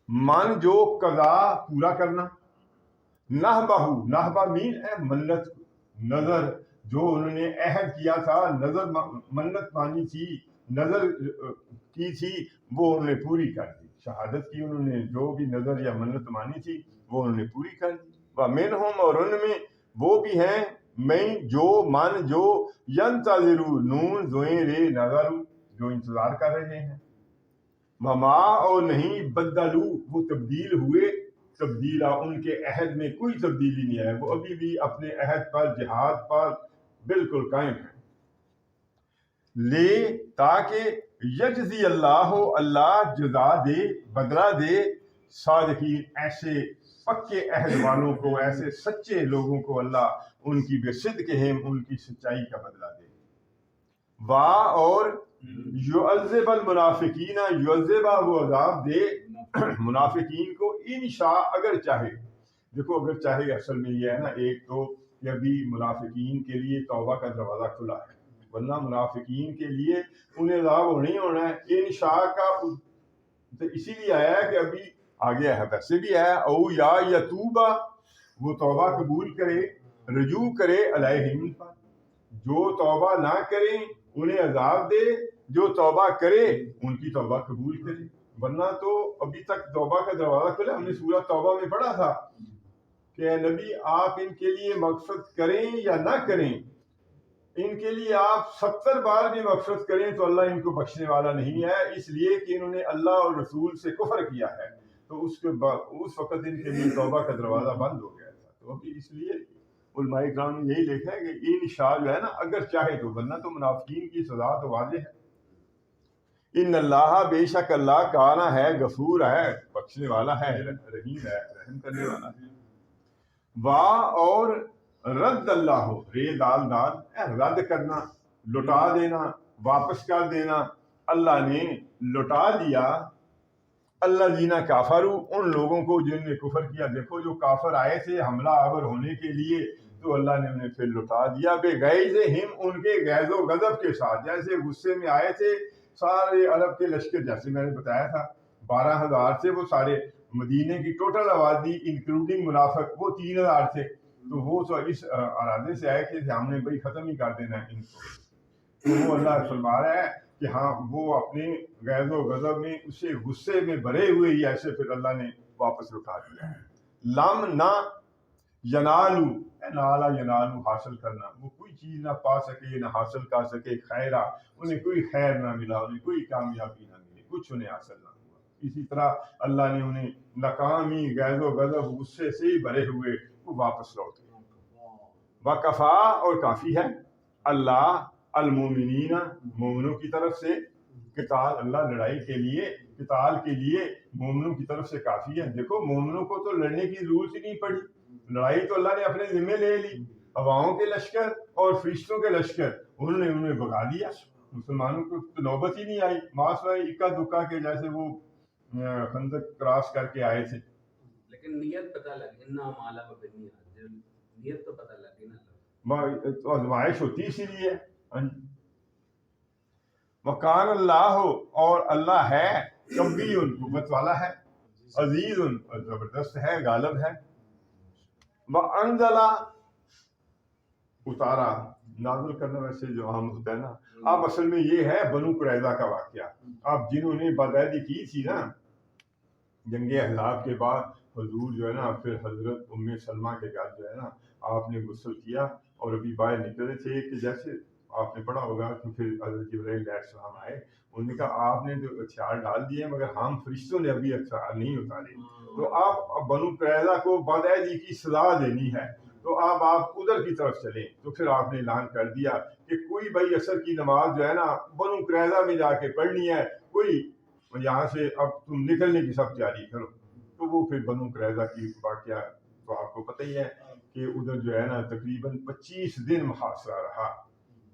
من جو قضا پورا کرنا، نہبہ مین ہے منت، نظر جو انہوں نے عہد کیا تھا، نظر منت مانی تھی، نظر کی تھی، وہ انہوں نے پوری کر دی. شہادت کی انہوں نے جو بھی نظر یا منت مانی تھی وہ انہوں نے پوری کر دی. ومنہم، اور ان میں وہ بھی ہیں، من جو ینتظروا، نون زوئیں رے نظر، جو انتظار کر رہے ہیں. وما، اور نہیں، بدلو، وہ تبدیل ہوئے، تبدیلا، ان کے عہد میں کوئی تبدیلی نہیں ہے، وہ ابھی بھی اپنے عہد پر، جہاد پر بالکل قائم ہیں. لے، تاکہ یجزی اللہ، اللہ جزا دے، بدلہ دے، صادقین، ایسے پکے عہد والوں کو، ایسے سچے لوگوں کو اللہ ان کی بصدقہم، ان کی سچائی کا بدلہ دے. اور یعذب المنافقین، یعذب، وہ عذاب دے منافقین کو، انشاء، اگر چاہے. دیکھو اگر چاہے اصل میں یہ ہے نا، ایک تو کہ ابھی منافقین کے لیے توبہ کا دروازہ کھلا ہے، ورنہ منافقین کے لیے انہیں عذاب نہیں ہونا ہے. انشاء کا تو اسی لیے آیا ہے کہ ابھی آگے ہے، ویسے بھی ہے، او یا یتوبہ، وہ توبہ قبول کرے، رجوع کرے، علیہم، جو توبہ نہ کریں انہیں عذاب دے، جو توبہ کرے ان کی توبہ قبول کرے. ورنہ تو ابھی تک توبہ کا دروازہ کھلا. ہم نے سورہ توبہ میں پڑھا تھا کہ اے نبی آپ ان کے لیے مغفرت کریں یا نہ کریں، ان کے لیے آپ 70 بار بھی مغفرت کریں تو اللہ ان کو بخشنے والا نہیں ہے، اس لیے کہ انہوں نے اللہ اور رسول سے کفر کیا ہے. تو اس وقت ان کے لیے توبہ کا دروازہ بند ہو گیا تھا. تو ابھی اس لیے علماء کرام نے یہی لکھا ہے کہ انشاء جو ہے نا، اگر چاہے تو، ورنہ تو منافقین کی سزا تو واضح ہے. ان اللہ، بے شک اللہ، کانا ہے، غفور ہے، بخشنے والا ہے، رحیم ہے، رحم کرنے والا ہے. اور رد اللہ، رے دال دال، رد کرنا، لٹا دینا، واپس کر دینا. اللہ نے لٹا دیا اللہ جینا کافرو، ان لوگوں کو جن نے کفر کیا. دیکھو جو کافر آئے تھے حملہ آور ہونے کے لیے، تو اللہ نے انہیں پھر لٹا دیا. بے غیظہم، ان کے غیظ و غضب کے ساتھ. جیسے غصے میں آئے تھے سارے عرب کے لشکر، جیسے میں نے بتایا تھا 12,000 سے وہ سارے، مدینے کی ٹوٹل آبادی انکلوڈنگ منافق وہ 3,000 تھے. تو وہ تو اس ارادے سے آئے کہ ہم نے بھائی ختم ہی کر دینا ہے ان کو. تو وہ اللہ فرما رہا ہے کہ ہاں وہ اپنے غیظ و غضب میں، اسے غصے میں بھرے ہوئے ہی ایسے پھر اللہ نے واپس لٹا دیا. لم، نہ، ینالو، نالا ینالو، حاصل کرنا، وہ کوئی چیز نہ پا سکے، نہ حاصل کر سکے، خیرہ، انہیں کوئی خیر نہ ملا، انہیں کوئی کامیابی نہ ملی، کچھ انہیں حاصل نہ ہوا. اسی طرح اللہ نے انہیں ناکامی، غیظ و غضب، غصے سے ہی بھرے ہوئے وہ واپس لوٹ گئے. وکفا، اور کافی ہے اللہ المومنین، مومنوں کی طرف سے، قتال، اللہ لڑائی کے لیے، قتال کے لیے مومنوں کی طرف سے کافی ہے. دیکھو مومنوں کو تو لڑنے کی ضرورت ہی نہیں پڑی، لڑائی تو اللہ نے اپنے ذمے لے لی. ہواؤں کے لشکر اور فرشتوں کے لشکر انہوں نے انہیں بھگا دیا. مسلمانوں کو تو نوبت ہی نہیں آئی، ماسوائے اکا دکا کے جیسے وہ خندق کراس کر کے آئے تھے. لیکن نیت پتہ لگی، انا مالا بنیاد، نیت تو پتہ لگی نا. تو آزمائش ہوتی اسی لیے. وکان اللہ، اور اللہ ہے قوی، قوت والا ہے، عزیز، زبردست ہے، غالب ہے. وانزل، اتارا، نازل کرنا ویسے جو عام ہوتا ہے نا. اب اصل میں یہ ہے بنو قریظہ کا واقعہ. اب جنہوں نے باقاعدگی کی تھی نا جنگ احزاب کے بعد، حضور جو ہے نا پھر حضرت ام سلمہ کے گھر جو ہے نا آپ نے غسل کیا اور ابھی باہر نکلے تھے کہ جیسے آپ نے پڑھا ہوگا کہ پھر حضرت جبرائیل علیہ السلام آئے. انہوں نے کہا آپ نے جو ہتھیار ڈال دیے مگر ہم فرشتوں نے ابھی ہتھیار نہیں اتارے. تو آپ بنو قریظہ کو باقاعدگی کی سزا دینی ہے، تو اب آپ ادھر کی طرف چلیں. تو پھر آپ نے اعلان کر دیا کہ کوئی بھائی عصر کی نماز جو ہے نا بنو قریظہ میں جا کے پڑھنی ہے، کوئی یہاں سے اب تم نکلنے کی سب تیاری کرو. تو وہ پھر بنو قریظہ کی واقعہ تو آپ کو پتہ ہی ہے کہ ادھر جو ہے نا تقریباً 25 دن محاصرہ رہا.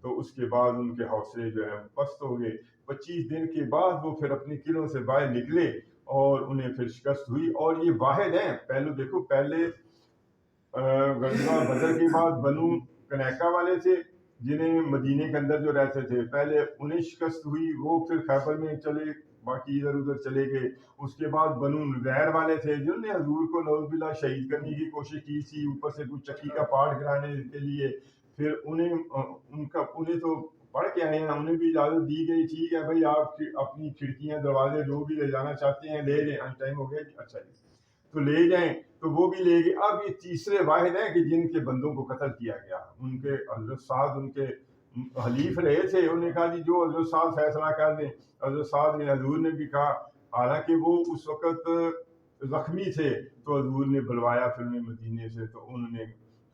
تو اس کے بعد ان کے حوصلے جو ہے پست ہو گئے. 25 دن کے بعد وہ پھر اپنے قلعوں سے باہر نکلے اور انہیں پھر شکست ہوئی. اور یہ واحد ہیں، پہلے دیکھو پہلے غزوہ بدر کے بعد بنو کنیکا والے تھے جنہیں مدینے کے اندر جو رہتے تھے، پہلے انہیں شکست ہوئی، وہ پھر خیبر میں چلے باقی ادھر ادھر چلے گئے. اس کے بعد بنو نذیر والے تھے جنہوں نے حضور کو نعوذ باللہ شہید کرنے کی کوشش کی تھی, اوپر سے کچھ چکی کا پاٹ گرانے کے لیے. پھر انہیں تو پڑھ کے آئے ہیں, انہیں بھی اجازت دی گئی, ٹھیک ہے بھائی آپ اپنی کھڑکیاں دروازے جو بھی لے جانا چاہتے ہیں لے لیں, ٹائم ہو گیا جی, اچھا جی تو لے جائیں. تو وہ بھی لے گئے. اب یہ تیسرے واحد ہیں کہ جن کے بندوں کو قتل کیا گیا. ان کے حضرت سعد ان کے حلیف رہے تھے, انہوں نے کہا جی جو حضرت سعد فیصلہ کر دیں. حضرت سعد نے حضور نے بھی کہا, حالانکہ وہ اس وقت زخمی تھے, تو حضور نے بلوایا پھر انہیں مدینے سے, تو انہوں نے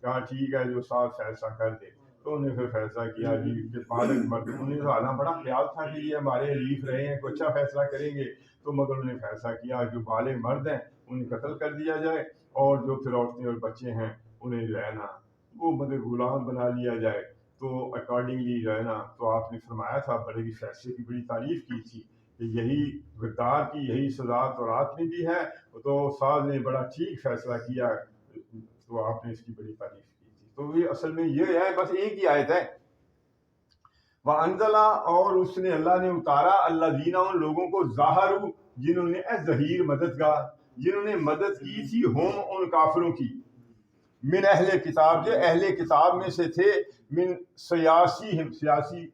کہا ٹھیک ہے جو سعد فیصلہ کر دے. تو انہوں نے پھر فیصلہ کیا جی کہ بالغ مرد, انہیں تو حالانکہ بڑا خیال تھا کہ یہ ہمارے حلیف رہے ہیں, کوئی اچھا فیصلہ کریں گے, تو مگر انہوں نے فیصلہ کیا جو بالغ مرد ہیں انہیں قتل کر دیا جائے, اور جو پھر عورتیں اور بچے ہیں انہیں جو ہے نا وہ مطلب غلام بنا لیا جائے. تو اکارڈنگلی جو ہے نا, تو آپ نے فرمایا تھا, بڑے فیصلے کی بڑی تعریف کی تھی کہ یہی غدار کی یہی سزا تورات میں بھی ہے, تو سعد نے بڑا ٹھیک فیصلہ کیا, تو آپ نے اس کی بڑی تعریف کی تھی. تو یہ اصل میں یہ ہے, بس ایک ہی آیت ہے. وَأَنزَلَ, اور اس نے اللہ نے اتارا, الَّذِينَ, ان لوگوں کو, ظَاهَرُوا, جنہوں نے ظہیر مددگار, جنہوں نے مدد کی تھی ہم ان کافروں کی, من اہل کتاب, جو اہل کتاب میں سے تھے, من سیاسیہم, سیاسی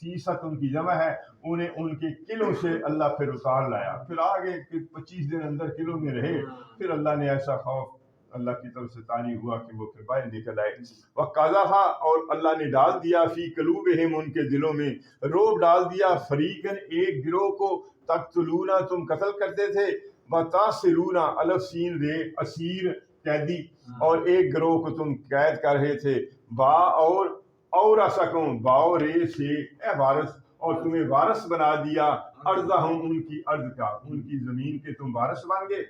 سیاست ان کی جمع ہے, انہیں ان کے قلعوں سے اللہ پھر اتار لایا. پھر آگے 25 دن اندر قلعوں میں رہے, پھر اللہ نے ایسا خوف اللہ کی طرف سے طاری ہوا کہ وہ پھر باہر نکل آئے. وَقَذَفَ, اور اللہ نے ڈال دیا, فی قلوبہم, ان کے دلوں میں, روب ڈال دیا, فریقاً, ایک گروہ کو, تقتلون, تم قتل کرتے تھے, وَتَأْسِرُونَ, الف سین رے, اسیر قیدی, اور ایک گروہ کو تم قید کر رہے تھے, با اور اسکم, با اور رے سے, اے وارث, اور تمہیں وارث بنا دیا, ارضہم, ان کی ارض کا, ان کی زمین کے تم وارث بن گئے.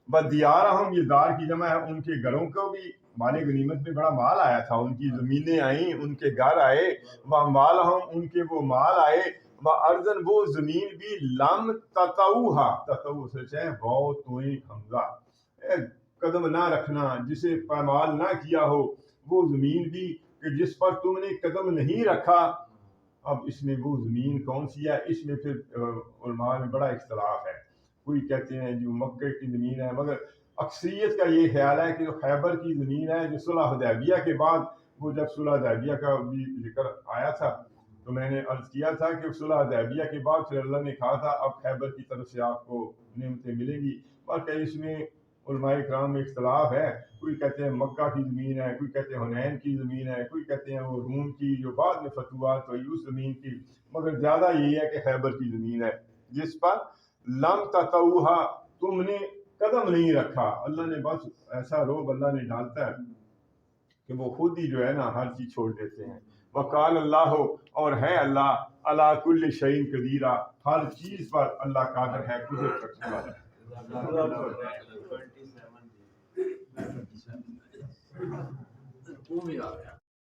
بدیارہم, یہ دار کی جمع ہے, ان کے گھروں کو بھی, مال غنیمت میں بڑا مال آیا تھا, ان کی زمینیں آئیں, ان کے گھر آئے, واموالہم, ان کے وہ مال آئے, وارضن, وہ زمین بھی, لم تطؤھا, تطؤ سے ہے واو توئیں حمزہ, قدم نہ رکھنا, جسے پامال نہ کیا ہو, وہ زمین بھی کہ جس پر تم نے قدم نہیں رکھا. اب اس میں وہ زمین کون سی ہے, اس میں پھر علماء میں بڑا اختلاف ہے. کوئی کہتے ہیں جو مکہ کی زمین ہے, مگر اکثریت کا یہ خیال ہے کہ جو خیبر کی زمین ہے, جو صلح حدیبیہ کے بعد, وہ جب صلح حدیبیہ کا بھی ذکر آیا تھا, تو میں نے عرض کیا تھا کہ صلح حدیبیہ کے بعد پھر اللہ نے کہا تھا اب خیبر کی طرف سے آپ کو نعمتیں ملیں گی. بلکہ اس میں علماء کرام میں اختلاف ہے, کوئی کہتے ہیں مکہ کی زمین ہے, کوئی کہتے ہیں حنین کی زمین ہے, کوئی کہتے ہیں وہ روم کی جو بعد میں فتوحات ہوئی اس زمین کی, مگر زیادہ یہی ہے کہ خیبر کی زمین ہے, جس پر لم تطؤھا, تم نے قدم نہیں رکھا. اللہ نے بس ایسا روب اللہ نے ڈالتا ہے کہ وہ خود ہی جو ہے نا ہر چیز چھوڑ دیتے ہیں. وقال اللہ, اور ہے اللہ, علی کل شیء قدیر, ہر چیز پر اللہ قادر ہے, قدرت رکھنے والا ہے. وہ بھی آ